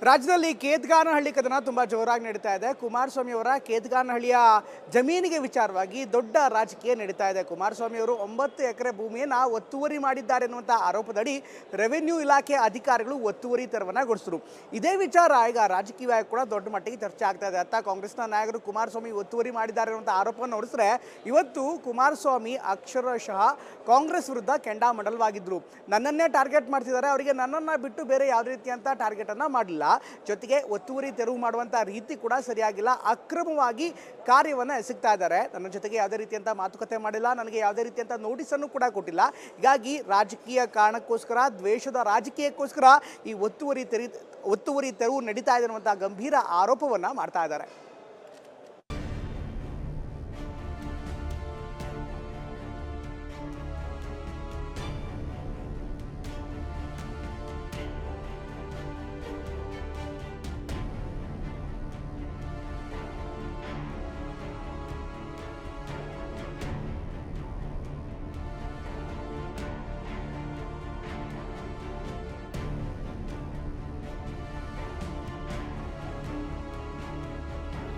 ರಾಜ್ಯದಲ್ಲಿ ಕೇತಗಾನಹಳ್ಳಿ ಕದನ ತುಂಬ ಜೋರಾಗಿ ನಡೀತಾ ಇದೆ. ಕುಮಾರಸ್ವಾಮಿ ಅವರ ಕೇತಗಾನಹಳ್ಳಿಯ ಜಮೀನಿಗೆ ವಿಚಾರವಾಗಿ ದೊಡ್ಡ ರಾಜಕೀಯ ನಡೀತಾ ಇದೆ. ಕುಮಾರಸ್ವಾಮಿ ಅವರು 9 ಎಕರೆ ಭೂಮಿಯನ್ನು ಒತ್ತುವರಿ ಮಾಡಿದ್ದಾರೆ ಎನ್ನುವಂಥ ಆರೋಪದಡಿ ರೆವೆನ್ಯೂ ಇಲಾಖೆ ಅಧಿಕಾರಿಗಳು ಒತ್ತುವರಿ ತೆರವನ್ನು ಗೊಳಿಸಿದರು. ಇದೇ ವಿಚಾರ ಈಗ ರಾಜಕೀಯವಾಗಿ ಕೂಡ ದೊಡ್ಡ ಮಟ್ಟಿಗೆ ಚರ್ಚೆ ಆಗ್ತಾ ಇದೆ. ಅತ್ತ ಕಾಂಗ್ರೆಸ್ನ ನಾಯಕರು ಕುಮಾರಸ್ವಾಮಿ ಒತ್ತುವರಿ ಮಾಡಿದ್ದಾರೆ ಅನ್ನುವಂಥ ಆರೋಪವನ್ನು ಹೊರಿಸಿದ್ರೆ, ಇವತ್ತು ಕುಮಾರಸ್ವಾಮಿ ಅಕ್ಷರಶಃ ಕಾಂಗ್ರೆಸ್ ವಿರುದ್ಧ ಕೆಂಡಾಮಂಡಲವಾಗಿದ್ದರು. ನನ್ನನ್ನೇ ಟಾರ್ಗೆಟ್ ಮಾಡ್ತಿದ್ದಾರೆ, ಅವರಿಗೆ ನನ್ನನ್ನು ಬಿಟ್ಟು ಬೇರೆ ಯಾವುದೇ ರೀತಿಯಂಥ ಟಾರ್ಗೆಟನ್ನು ಮಾಡಲಿಲ್ಲ. ಜೊತೆಗೆ ಒತ್ತುವರಿ ತೆರವು ಮಾಡುವಂಥ ರೀತಿ ಕೂಡ ಸರಿಯಾಗಿಲ್ಲ, ಅಕ್ರಮವಾಗಿ ಕಾರ್ಯವನ್ನು ಎಸಗ್ತಾ ಇದ್ದಾರೆ. ನನ್ನ ಜೊತೆಗೆ ಯಾವುದೇ ರೀತಿಯಂಥ ಮಾತುಕತೆ ಮಾಡಿಲ್ಲ, ನನಗೆ ಯಾವುದೇ ರೀತಿಯಂಥ ನೋಟಿಸನ್ನು ಕೂಡ ಕೊಟ್ಟಿಲ್ಲ. ಹೀಗಾಗಿ ರಾಜಕೀಯ ಕಾರಣಕ್ಕೋಸ್ಕರ, ದ್ವೇಷದ ರಾಜಕೀಯಕ್ಕೋಸ್ಕರ ಈ ಒತ್ತುವರಿ ತೆರವು ನಡೀತಾ ಇದೆ ಅನ್ನುವಂಥ ಗಂಭೀರ ಆರೋಪವನ್ನು ಮಾಡ್ತಾ ಇದ್ದಾರೆ.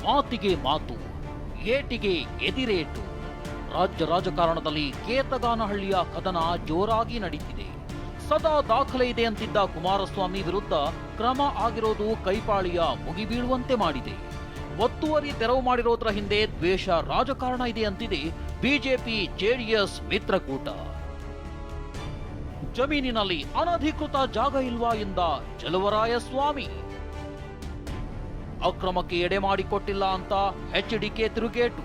ಮಾತಿಗೆ ಮಾತು, ಏಟಿಗೆ ಎದಿರೇಟು. ರಾಜ್ಯ ರಾಜಕಾರಣದಲ್ಲಿ ಕೇತಗಾನಹಳ್ಳಿಯ ಕದನ ಜೋರಾಗಿ ನಡೀತಿದೆ. ಸದಾ ದಾಖಲೆ ಇದೆ ಅಂತಿದ್ದ ಕುಮಾರಸ್ವಾಮಿ ವಿರುದ್ಧ ಕ್ರಮ ಆಗಿರೋದು ಕೈಪಾಳಿಯ ಮುಗಿಬೀಳುವಂತೆ ಮಾಡಿದೆ. ಒತ್ತುವರಿ ತೆರವು ಮಾಡಿರೋದ್ರ ಹಿಂದೆ ದ್ವೇಷ ರಾಜಕಾರಣ ಇದೆ ಅಂತಿದೆ ಬಿಜೆಪಿ ಜೆಡಿಎಸ್ ಮಿತ್ರಕೂಟ. ಜಮೀನಿನಲ್ಲಿ ಅನಧಿಕೃತ ಜಾಗ ಇಲ್ವಾ ಎಂದ ಚಲುವರಾಯಸ್ವಾಮಿ. ಅಕ್ರಮಕ್ಕೆ ಎಡೆ ಮಾಡಿಕೊಟ್ಟಿಲ್ಲ ಅಂತ ಎಚ್ಡಿಕೆ ತಿರುಗೇಟು.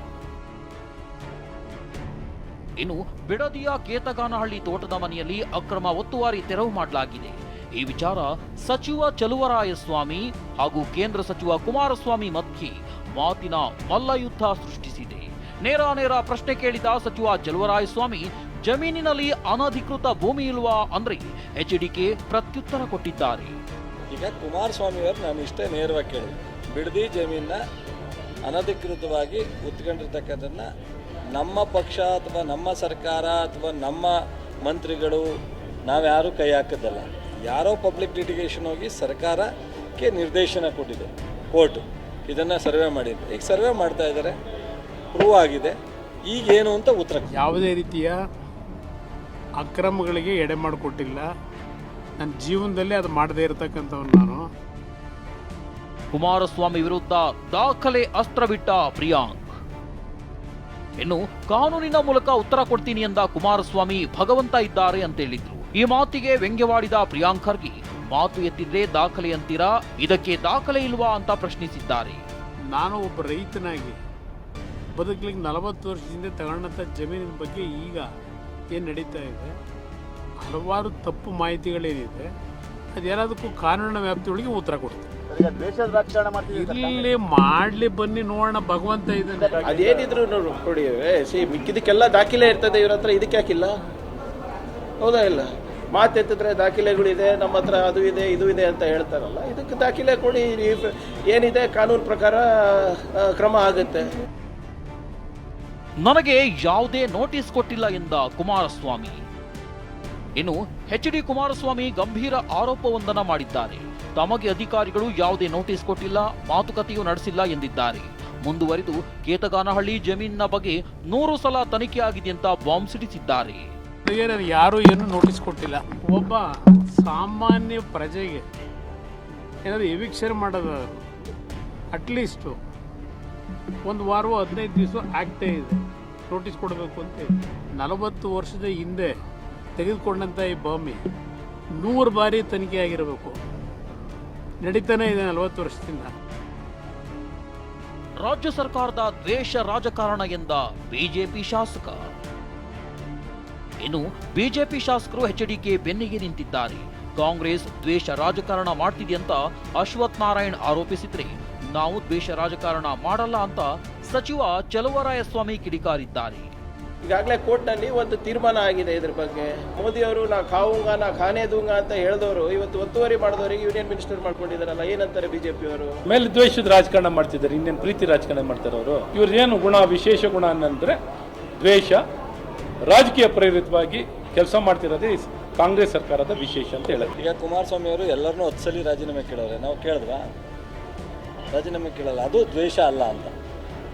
ಇನ್ನು ಬಿಡದಿಯ ಕೇತಗಾನಹಳ್ಳಿ ತೋಟದ ಮನೆಯಲ್ಲಿ ಅಕ್ರಮ ಒತ್ತುವರಿ ತೆರವು ಮಾಡಲಾಗಿದೆ. ಈ ವಿಚಾರ ಸಚಿವ ಚಲುವರಾಯಸ್ವಾಮಿ ಹಾಗೂ ಕೇಂದ್ರ ಸಚಿವ ಕುಮಾರಸ್ವಾಮಿ ಮಧ್ಯೆ ಮಾತಿನ ಮಲ್ಲಯುದ್ಧ ಸೃಷ್ಟಿಸಿದೆ. ನೇರ ಪ್ರಶ್ನೆ ಕೇಳಿದ ಸಚಿವ ಚಲುವರಾಯಸ್ವಾಮಿ, ಜಮೀನಿನಲ್ಲಿ ಅನಧಿಕೃತ ಭೂಮಿ ಇಲ್ವಾ ಅಂದ್ರೆ ಎಚ್ಡಿಕೆ ಪ್ರತ್ಯುತ್ತರ ಕೊಟ್ಟಿದ್ದಾರೆ. ಈಗ ಕುಮಾರಸ್ವಾಮಿ ಅವರು ನಾನು ಇಷ್ಟೇ ನೇರವಾಗಿ ಕೇಳಿದೆ, ಬಿಡದಿ ಜಮೀನ ಅನಧಿಕೃತವಾಗಿ ಉತ್ಕೊಂಡಿರ್ತಕ್ಕಂಥದ್ದನ್ನ ನಮ್ಮ ಪಕ್ಷ ಅಥವಾ ನಮ್ಮ ಸರ್ಕಾರ ಅಥವಾ ನಮ್ಮ ಮಂತ್ರಿಗಳು ನಾವ್ಯಾರೂ ಕೈ ಹಾಕಿದ್ದಲ್ಲ. ಯಾರೋ ಪಬ್ಲಿಕ್ ಲಿಟಿಗೇಷನ್ ಹೋಗಿ ಸರ್ಕಾರಕ್ಕೆ ನಿರ್ದೇಶನ ಕೊಟ್ಟಿದೆ ಕೋರ್ಟ್, ಇದನ್ನು ಸರ್ವೆ ಮಾಡಿದೆ. ಈಗ ಸರ್ವೆ ಮಾಡ್ತಾ ಇದ್ದಾರೆ, ಪ್ರೂವ್ ಆಗಿದೆ. ಈಗೇನು ಅಂತ ಉತ್ತರ. ಯಾವುದೇ ರೀತಿಯ ಅಕ್ರಮಗಳಿಗೆ ಎಡೆ ಮಾಡಿಕೊಟ್ಟಿಲ್ಲ. ನನ್ನ ಜೀವನದಲ್ಲಿ ಅದು ಮಾಡದೇ ಇರತಕ್ಕಂಥವ್ನು ನಾನು. ಕುಮಾರಸ್ವಾಮಿ ವಿರುದ್ಧ ದಾಖಲೆ ಅಸ್ತ್ರ ಬಿಟ್ಟ ಪ್ರಿಯಾಂಕ್. ಇನ್ನು ಕಾನೂನಿನ ಮೂಲಕ ಉತ್ತರ ಕೊಡ್ತೀನಿ ಎಂದ ಕುಮಾರಸ್ವಾಮಿ ಭಗವಂತ ಇದ್ದಾರೆ ಅಂತ ಹೇಳಿದ್ರು. ಈ ಮಾತಿಗೆ ವ್ಯಂಗ್ಯವಾಡಿದ ಪ್ರಿಯಾಂಕ್ ಖರ್ಗೆ, ಮಾತು ಎತ್ತಿದ್ರೆ ದಾಖಲೆ ಅಂತೀರಾ, ಇದಕ್ಕೆ ದಾಖಲೆ ಇಲ್ವಾ ಅಂತ ಪ್ರಶ್ನಿಸಿದ್ದಾರೆ. ನಾನು ಒಬ್ಬ ರೈತನಾಗಿ ಬದುಕಲಿಕ್ಕೆ 40 ವರ್ಷದಿಂದ ತಗೊಂಡಂಥ ಜಮೀನಿನ ಬಗ್ಗೆ ಈಗ ಏನು ನಡೀತಾ ಇದೆ, ಹಲವಾರು ತಪ್ಪು ಮಾಹಿತಿಗಳೇನಿದೆ, ಅದೆಲ್ಲದಕ್ಕೂ ಕಾನೂನಿನ ವ್ಯಾಪ್ತಿಯೊಳಗೆ ಉತ್ತರ ಕೊಡ್ತೀನಿ. ಇಲ್ಲಿ ಮಾಡ್ಲಿ ಬನ್ನಿ ನೋಡೋಣ, ಭಗವಂತ ಇದ್ದಾನೆ. ಅದೇನಿದ್ರು ಕೊಡಿ, ಮಿಕ್ಕಿದಕ್ಕೆಲ್ಲ ದಾಖಲೆ ಇರ್ತದೆ ಇವ್ರ ಹತ್ರ, ಇದಕ್ಕೆ ಯಾಕಿಲ್ಲ? ಹೌದಾ ಇಲ್ಲ? ಮಾತೆತ್ತಿದ್ರೆ ದಾಖಲೆಗಳಿದೆ ನಮ್ಮ ಹತ್ರ, ಅದು ಇದೆ ಇದು ಇದೆ ಅಂತ ಹೇಳ್ತಾರಲ್ಲ, ಇದಕ್ಕೆ ದಾಖಲೆ ಕೊಡಿ. ಏನಿದೆ ಕಾನೂನು ಪ್ರಕಾರ ಕ್ರಮ ಆಗುತ್ತೆ. ನನಗೆ ಯಾವುದೇ ನೋಟಿಸ್ ಕೊಟ್ಟಿಲ್ಲ ಎಂದ ಕುಮಾರಸ್ವಾಮಿ. ಇನ್ನು ಎಚ್ಡಿ ಕುಮಾರಸ್ವಾಮಿ ಗಂಭೀರ ಆರೋಪವೊಂದನ್ನ ಮಾಡಿದ್ದಾರೆ. ತಮಗೆ ಅಧಿಕಾರಿಗಳು ಯಾವುದೇ ನೋಟಿಸ್ ಕೊಟ್ಟಿಲ್ಲ, ಮಾತುಕತೆಯೂ ನಡೆಸಿಲ್ಲ ಎಂದಿದ್ದಾರೆ. ಮುಂದುವರಿದು ಕೇತಗಾನಹಳ್ಳಿ ಜಮೀನಿನ ಬಗ್ಗೆ 100 ಸಲ ತನಿಖೆ ಆಗಿದೆ ಅಂತ ಬಾಂಬ್ ಸಿಡಿಸಿದ್ದಾರೆ. ಯಾರು ಏನು ನೋಟಿಸ್ ಕೊಟ್ಟಿಲ್ಲ. ಒಬ್ಬ ಸಾಮಾನ್ಯ ಪ್ರಜೆಗೆ ಏನಾದ್ರು ಎವಿಕ್ಷನ್ ಮಾಡೋದಾದ್ರು ಅಟ್ಲೀಸ್ಟು 1 ವಾರವೋ 15 ದಿವಸ ಆಗ್ತೇ ಇದೆ, ನೋಟಿಸ್ ಕೊಡಬೇಕು ಅಂತ. 40 ವರ್ಷದ ಹಿಂದೆ ತೆಗೆದುಕೊಂಡಂಥ ಈ ಭೂಮಿ 100 ಬಾರಿ ತನಿಖೆ ಆಗಿರಬೇಕು. ನಡೀತಾನೆ ಇದೆ 40 ವರ್ಷದಿಂದ. ರಾಜ್ಯ ಸರ್ಕಾರದ ದ್ವೇಷ ರಾಜಕಾರಣ ಎಂದ ಬಿಜೆಪಿ ಶಾಸಕ. ಇನ್ನು ಬಿಜೆಪಿ ಶಾಸಕರು ಎಚ್ಡಿಕೆ ಬೆನ್ನಿಗೆ ನಿಂತಿದ್ದಾರೆ. ಕಾಂಗ್ರೆಸ್ ದ್ವೇಷ ರಾಜಕಾರಣ ಮಾಡ್ತಿದೆ ಅಂತ ಅಶ್ವಥ್ ನಾರಾಯಣ್ ಆರೋಪಿಸಿದ್ರೆ, ನಾವು ದ್ವೇಷ ರಾಜಕಾರಣ ಮಾಡಲ್ಲ ಅಂತ ಸಚಿವ ಚಲುವರಾಯಸ್ವಾಮಿ ಕಿಡಿಕಾರಿದ್ದಾರೆ. ಈಗಾಗಲೇ ಕೋರ್ಟ್ನಲ್ಲಿ ಒಂದು ತೀರ್ಮಾನ ಆಗಿದೆ ಇದ್ರ ಬಗ್ಗೆ. ಮೋದಿಯವರು ನಾ ಖಾವುಂಗ ನಾ ಖಾನೆ ದೂಂಗ ಅಂತ ಹೇಳಿದವರು ಇವತ್ತು ಒತ್ತುವರಿ ಮಾಡಿದವರಿಗೆ ಯೂನಿಯನ್ ಮಿನಿಸ್ಟರ್ ಮಾಡ್ಕೊಂಡಿದ್ದಾರಲ್ಲ, ಏನಂತಾರೆ ಬಿಜೆಪಿಯವರು? ಮೇಲೆ ದ್ವೇಷದ ರಾಜಕಾರಣ ಮಾಡ್ತಿದ್ದಾರೆ, ಇನ್ನೇನು ಪ್ರೀತಿ ರಾಜಕಾರಣ ಮಾಡ್ತಾರೆ ಅವರು. ಇವ್ರ ಏನು ಗುಣ, ವಿಶೇಷ ಗುಣ ಅನ್ನಂದ್ರೆ ದ್ವೇಷ, ರಾಜಕೀಯ ಪ್ರೇರಿತವಾಗಿ ಕೆಲಸ ಮಾಡ್ತಿರೋದೇ ಕಾಂಗ್ರೆಸ್ ಸರ್ಕಾರದ ವಿಶೇಷ ಅಂತ ಹೇಳೋದು. ಈಗ ಕುಮಾರಸ್ವಾಮಿ ಅವರು ಎಲ್ಲರನ್ನೂ 10 ಸಲ ರಾಜೀನಾಮೆ ಕೇಳೋರೆ, ನಾವು ಕೇಳಿದ್ವಾ? ರಾಜೀನಾಮೆ ಕೇಳಲ್ಲ, ಅದು ದ್ವೇಷ ಅಲ್ಲ ಅಂತ.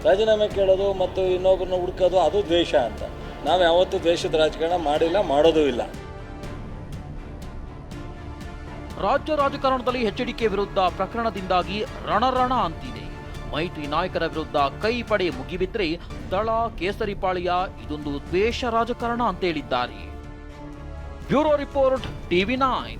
ರಾಜೀನಾಮೆ ಕೇಳೋದು ಮತ್ತು ಇನ್ನೊಬ್ಬರನ್ನ ಹುಡುಕೋದು ಅದು ದ್ವೇಷ ಅಂತ. ನಾವು ಯಾವತ್ತೂ ದ್ವೇಷದ ರಾಜಕಾರಣ ಮಾಡಿಲ್ಲ, ಮಾಡೋದೂ ಇಲ್ಲ. ರಾಜ್ಯ ರಾಜಕಾರಣದಲ್ಲಿ ಎಚ್ಡಿಕೆ ವಿರುದ್ಧ ಪ್ರಕರಣದಿಂದಾಗಿ ರಣರಣ ಅಂತಿದೆ. ಮೈತ್ರಿ ನಾಯಕರ ವಿರುದ್ಧ ಕೈ ಪಡೆ ಮುಗಿಬಿದ್ರೆ ದಳ ಕೇಸರಿ ಪಾಳ್ಯ ಇದೊಂದು ದ್ವೇಷ ರಾಜಕಾರಣ ಅಂತ ಹೇಳಿದ್ದಾರೆ. Bureau report, TV9.